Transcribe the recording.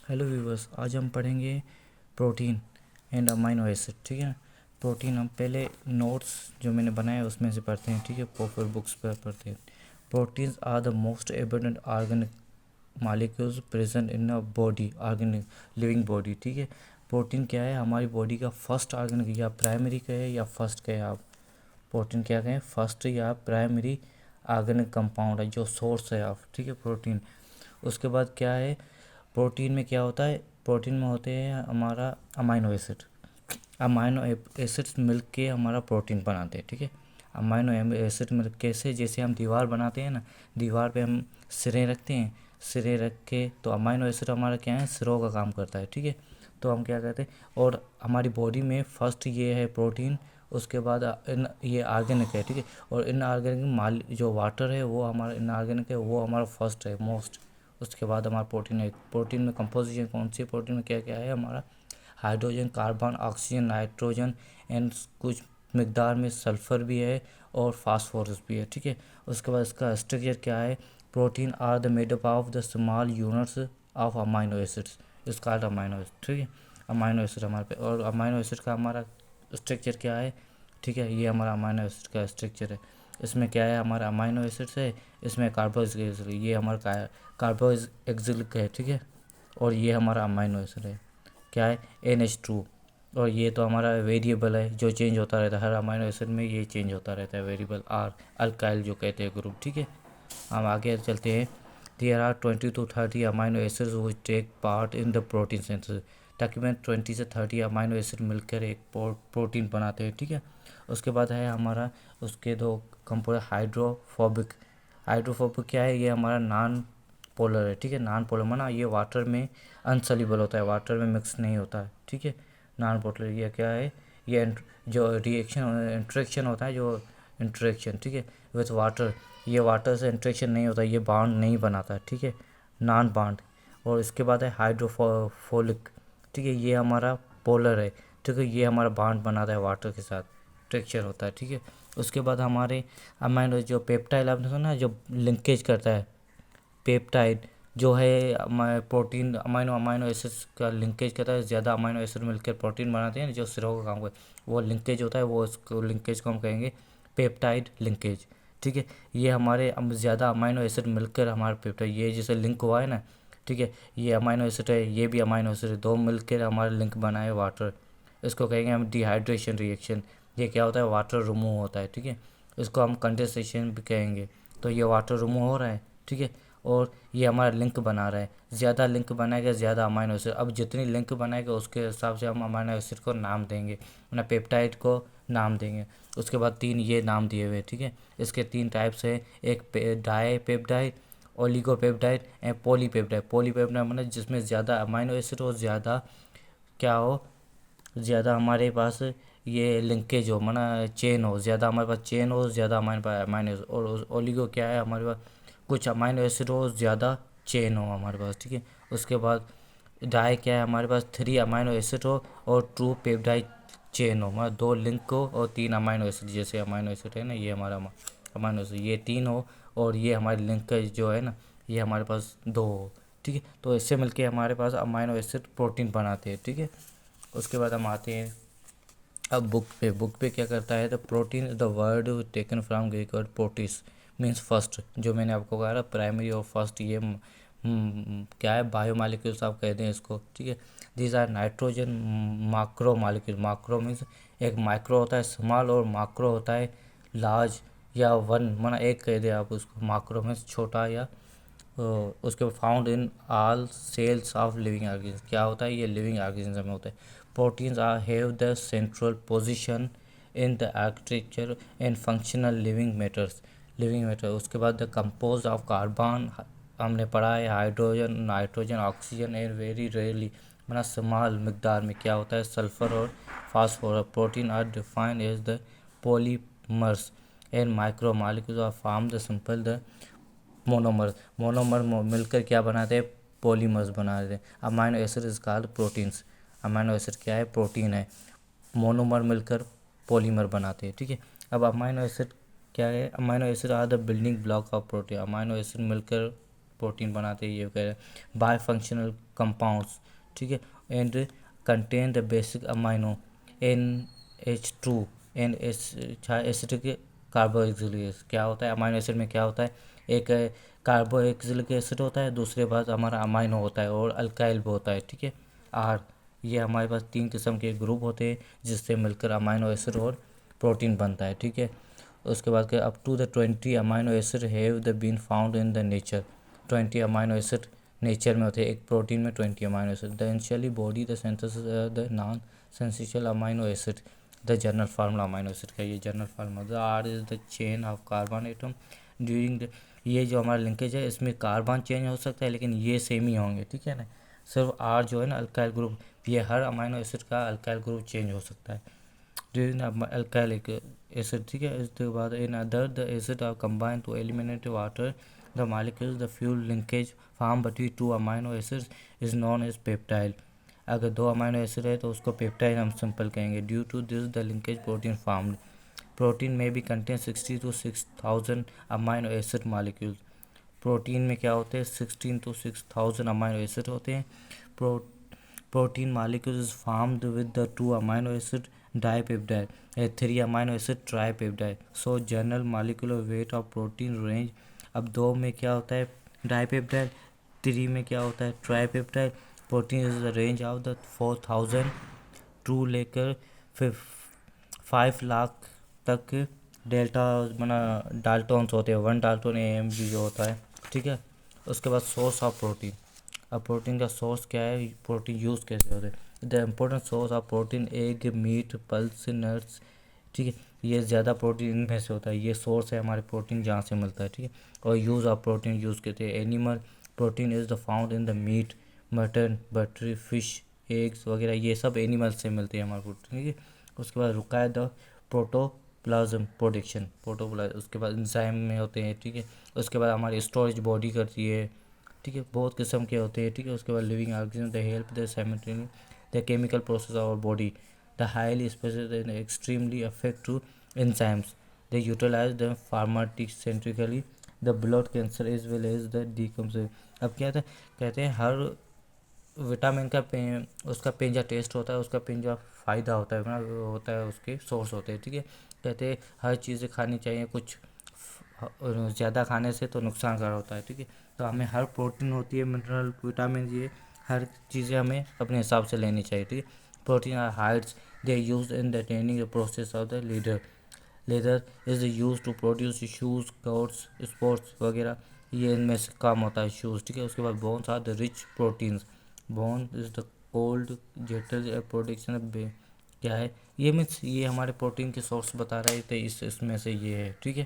Hello viewers, आज हम पढ़ेंगे प्रोटीन एंड अमाइनो एसिड। ठीक है, प्रोटीन हम पहले नोट्स जो मैंने बनाए उसमें से पढ़ते हैं। ठीक है, प्रॉपर बुक्स पर पढ़ते हैं। Proteins are the most abundant organic molecules present in a body, organic living body. ठीक है, प्रोटीन क्या है? हमारी बॉडी का फर्स्ट ऑर्गेनिक, या प्राइमरी कहे या फर्स्ट कहे आप। प्रोटीन क्या कहें? फर्स्ट या प्राइमरी ऑर्गेनिक कंपाउंड है, जो सोर्स है ऑफ। ठीक है, प्रोटीन। उसके बाद क्या है? प्रोटीन में क्या होता है? प्रोटीन में होते हैं हमारा अमाइनो एसिड। अमाइनो एसिड्स मिल के हमारा प्रोटीन बनाते हैं। ठीक है, अमाइनो एसिड मिल के से जैसे हम दीवार बनाते हैं ना, दीवार पे हम सिरे रखते हैं, सिरे रख के तो अमाइनो एसिड हमारा क्या है? सिरों का काम करता है। ठीक है, तो हम क्या कहते हैं, और हमारी बॉडी में फर्स्ट ये है प्रोटीन, उसके बाद इन ये ऑर्गेनिक है। ठीक है, और इन ऑर्गेनिक माल जो वाटर है वो हमारा इन ऑर्गेनिक है, वो हमारा फर्स्ट है मोस्ट। उसके बाद हमारा प्रोटीन है। प्रोटीन में कंपोजिशन कौन सी है? प्रोटीन में क्या क्या है हमारा? Hydrogen, carbon, oxygen, nitrogen and कुछ मिकदार में सल्फ़र भी है और फास्फोरस भी है। ठीक है, उसके बाद इसका स्ट्रक्चर क्या है? Protein are the made up of the small units of amino acids, इसका अमाइनो एसिड। ठीक है, अमाइनो एसिड हमारे पे, और अमाइनो एसिड का हमारा स्ट्रक्चर क्या है? ठीक है, ये हमारा अमाइनो एसिड का स्ट्रक्चर है। इसमें क्या है? हमारा अमाइनो एसिड्स है, इसमें कार्बोक्सिलिक, ये हमारा कार्बोक्सिलिक है। ठीक है, और ये हमारा अमाइनो एसिड है, क्या है? NH2। और ये तो हमारा वेरिएबल है जो चेंज होता रहता है, हर अमाइनो एसिड में ये चेंज होता रहता है, वेरिएबल R, अल्काइल जो कहते हैं ग्रुप। ठीक है, हम आगे चलते हैं। There are 20 to 30 amino acids which take part in the protein synthesis. तकरीबन 20 से 30 अमाइनो एसिड मिलकर एक प्रोटीन बनाते हैं। ठीक है, उसके बाद है हमारा उसके दो कंपोनेंट, हाइड्रोफोबिक। हाइड्रोफोबिक क्या है? ये हमारा नॉन पोलर है। ठीक है, नॉन पोलर माना ये वाटर में अनसॉल्युबल होता है, वाटर में मिक्स नहीं होता है। ठीक है, नॉन पोलर ये क्या है? ये जो रिएक्शन इंट्रैक्शन होता है, जो इंट्रैक्शन, ठीक है, विथ वाटर, ये वाटर से इंट्रैक्शन नहीं होता, ये बॉन्ड नहीं बनाता है। ठीक है, नॉन बॉन्ड। और इसके बाद है हाइड्रोफोलिक। ठीक है, ये हमारा पोलर है। ठीक है, ये हमारा बॉन्ड बनाता है वाटर के साथ, टेक्सचर होता है। ठीक है, उसके बाद हमारे अमाइनो जो पेप्टाइड आपने सुना है, जो लिंकेज करता है, पेप्टाइड जो है प्रोटीन अमाइनो अमाइनो एसिड्स का लिंकेज करता है, ज़्यादा अमाइनो एसिड मिलकर प्रोटीन बनाते हैं जो सिरों का काम करता है, वो लिंकेज होता है, वो उसको लिंकेज को हम कहेंगे पेप्टाइड लिंकेज। ठीक है, ये हमारे ज़्यादा अमाइनो एसिड मिलकर हमारे पेप्टाइड, ये जैसे लिंक हुआ है ना, ठीक है, ये अमाइनो एसिड है, ये भी अमाइनो एसिड है, दो मिलकर हमारे लिंक बनाए वाटर, इसको कहेंगे हम डिहाइड्रेशन रिएक्शन। ये क्या होता है? वाटर रिमूव होता है। ठीक है, इसको हम कंडेंसेशन भी कहेंगे। तो ये वाटर रिमूव हो रहा है। ठीक है, और ये हमारा लिंक बना रहा है, ज़्यादा लिंक बनाएगा ज़्यादा अमाइनो एसिड। अब जितनी लिंक बनाएगा उसके हिसाब से हम अमाइनो एसिड को नाम देंगे, ना पेप्टाइड को नाम देंगे। उसके बाद तीन ये नाम दिए हुए। ठीक है, इसके तीन टाइप्स है, एक dipeptide, oligopeptide and polypeptide. Polypeptide मतलब जिसमें ज़्यादा अमाइनो एसिड हो, ज़्यादा क्या हो, ज़्यादा हमारे पास ये लिंकेज हो, माना चेन हो, ज़्यादा हमारे पास चेन हो, ज़्यादा हमारे पास अमाइनो। और ओलिगो क्या है? हमारे पास कुछ अमाइनो एसिड हो, ज़्यादा चेन हो हमारे पास। ठीक है, उसके बाद डाई क्या है? हमारे पास 3 अमाइनो एसिड हो और 2 पेप्टाइड चेन हो, मतलब 2 लिंक हो और 3 अमाइनो एसिड, जैसे अमाइनो एसिड है ना, ये हमारा अमाइनो एसिड, ये 3 हो और ये हमारे लिंक जो है ना, ये हमारे पास 2 हो। ठीक है, तो इससे मिलके हमारे पास अमाइनो एसिड प्रोटीन बनाते हैं। ठीक है, उसके बाद हम आते हैं अब बुक पे क्या करता है? The protein is the word taken from Greek word प्रोटिस, means first. जो मैंने आपको कहा था प्राइमरी और फर्स्ट, ये क्या है? बायोमॉलिक्यूल्स आप कहते हैं इसको। ठीक है, these are nitrogen macro molecule. Macro means एक माइक्रो होता है स्मॉल, और माक्रो होता है लार्ज या वन, माना एक कह दे आप उसको। माक्रो मीन्स छोटा, या उसके found in all cells of living organism. क्या होता है? ये लिविंग ऑर्गेनिज्म में होता है। Proteins are have the central position in the architecture and functional living matters. Living matter, उसके बाद द कंपोज ऑफ कार्बन हमने पढ़ा है, hydrogen, nitrogen, oxygen and very rarely मतलब स्मॉल मिकदार में क्या होता है? सल्फर और phosphorus. Protein are defined as the polymers and micro molecules are form the simple the monomer. Monomer मिलकर क्या बनाते हैं? पॉलीमर्स बना देते हैं। Amino acid is called proteins. Amino acid क्या है? प्रोटीन है। मोनोमर मिलकर पॉलीमर बनाते हैं। ठीक है, अब अमाइनो एसिड क्या है? Amino acid are the building block of protein. Amino acid मिलकर प्रोटीन बनाते हैं, ये कह रहे हैं। बाय फंक्शनल कंपाउंड्स, ठीक है, and contain the basic amino NH2 acetic carboxylic. क्या होता है अमाइनो एसिड में? क्या होता है, एक कार्बोक्सिलिक एसिड होता है, दूसरे पास हमारा अमाइनो होता है और अल्काइल भी होता है, ठीक है, R। ये हमारे पास 3 किस्म के ग्रुप होते हैं जिससे मिलकर अमाइनो एसिड और प्रोटीन बनता है, ठीक है। उसके बाद up to the 20 amino acid have the been found in the nature. 20 amino acid nature में होते हैं, एक प्रोटीन में 20 amino acid. The initially body the synthesis the non essential amino acid. The general formula amino acid का, ये general formula. The R is the chain of carbon atom during the, ये जो हमारा लिंकेज है इसमें carbon change हो सकता है लेकिन ये सेम ही होंगे, ठीक है ना। सिर्फ आर जो है ना अल्काइल ग्रुप, ये हर अमाइनो एसिड का अल्काइल ग्रुप चेंज हो सकता है ड्यूरिंग अल्काइलिक एसिड, ठीक है। इसके बाद in other the acid are combine to eliminate water the molecules the fuel linkage form between 2 amino acids is known as peptide. अगर 2 अमाइनो एसिड है तो उसको पेप्टाइड हम सिंपल कहेंगे। Due to this the linkage protein formed. Protein में भी contain 60 to 6000 amino acid molecules. Protein में क्या होते हैं 16 to 6000 अमाइनो एसिड होते हैं। Protein molecule is farmed with the 2 amino acid dipeptide, 3 amino acid tripeptide. So general molecular weight of protein range. अब 2 में क्या होता है डाइपेप्टाइड, 3 में क्या होता है tripeptide. Protein is the range of the 4000 to लेकर 5 लाख तक डेल्टा बना डाल्टोन्स होते हैं, 1 डाल्टोन AMG जो होता है, ठीक है। उसके बाद सोर्स ऑफ प्रोटीन। अब प्रोटीन का सोर्स क्या है, प्रोटीन यूज़ कैसे होते हैं। The important source of protein egg meat pulse nuts, ठीक है, ये ज़्यादा प्रोटीन इनमें से होता है, ये सोर्स है हमारे प्रोटीन जहाँ से मिलता है, ठीक है। और यूज़ ऑफ प्रोटीन यूज़ कहते हैं animal protein is the found in the meat mutton poultry fish eggs वगैरह, ये सब एनिमल से मिलते हैं हमारे प्रोटीन, ठीक है। उसके बाद रुका है द प्रोटोप्लाज्म प्रोडक्शन, प्रोटोप्लाज्म। उसके बाद इंजाइम में होते हैं, ठीक है। उसके बाद हमारी स्टोरेज बॉडी करती है, ठीक है, बहुत किस्म के होते हैं, ठीक है। उसके बाद living organism the help the simultaneously the chemical process of our body the highly special and extremely effective enzymes the utilize the pharmaceutically the blood cancer as well as the decomposition. अब क्या था, कहते हैं हर vitamin का उसका पिंजा test होता है, उसका पिंजा फ़ायदा होता है ना, होता है उसके सोर्स होते हैं, ठीक है। कहते हैं हर चीज़ें खानी चाहिए, कुछ ज़्यादा खाने से तो नुकसानकार होता है, ठीक है। तो हमें हर प्रोटीन होती है मिनरल विटामिन ये हर चीज़ें हमें अपने हिसाब से लेनी चाहिए, ठीक है। Protein are hides they use in the tanning process of the leather. Leather is use to produce shoes coats sports वगैरह, ये इनमें से काम होता है शूज़, ठीक है। उसके बाद bones are the rich proteins. Bone is the cold जेटल प्रोडक्शन क्या है ये मीन्स ये हमारे प्रोटीन के सोर्स बता रहे थे, इसमें से ये है, ठीक है।